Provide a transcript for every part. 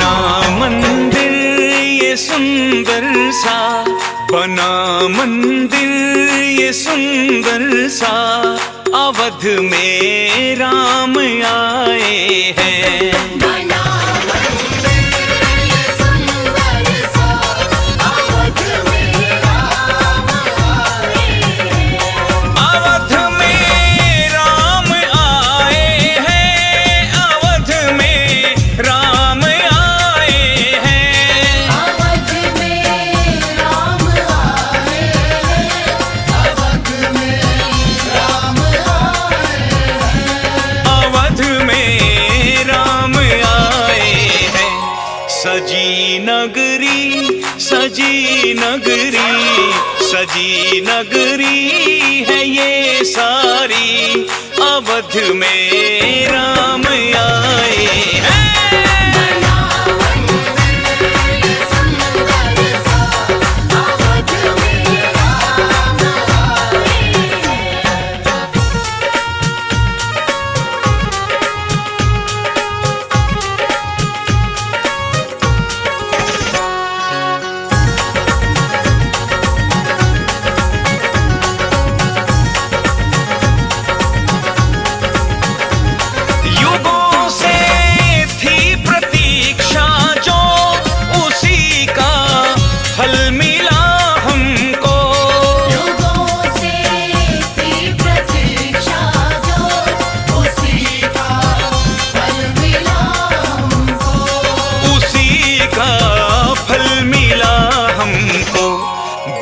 बना मंदिर ये सुंदर सा, बना मंदिर ये सुंदर सा, अवध में राम आए हैं। सजी नगरी, सजी नगरी, सजी नगरी है ये सारी, अवध में राम आए हैं।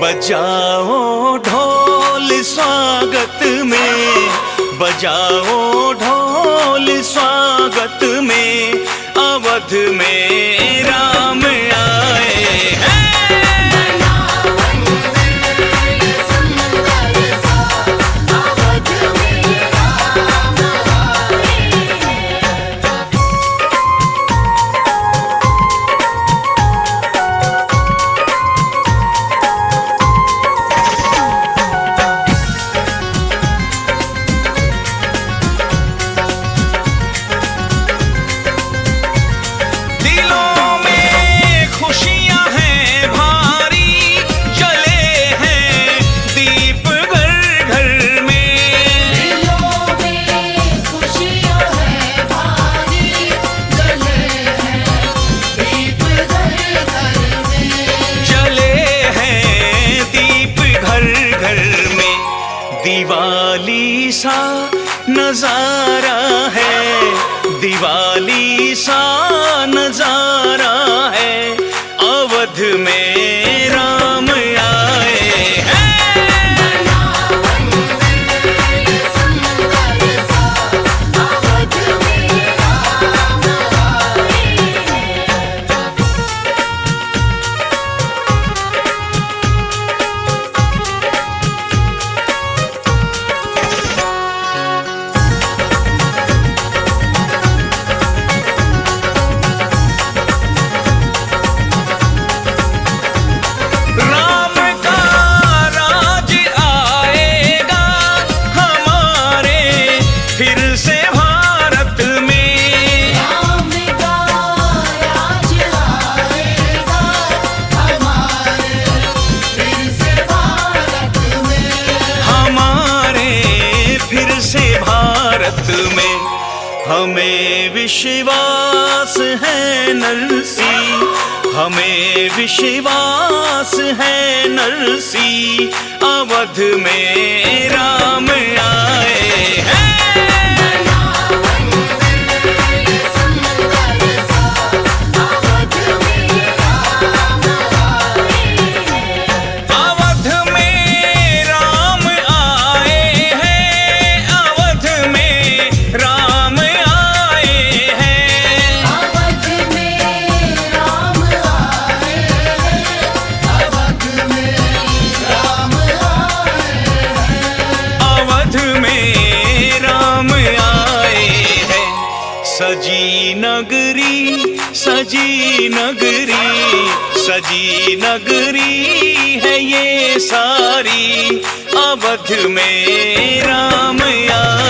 बजाओ ढोल स्वागत में, बजाओ ढोल स्वागत में, अवध में राम आए हैं। दिवाली सा नजारा है, दिवाली सा नजारा है, अवध में राम आए हैं। हमें विश्वास है नरसी, हमें विश्वास है नरसी, अवध में राम आए हैं। सजी नगरी, सजी नगरी, सजी नगरी है ये सारी, अवध में राम आए।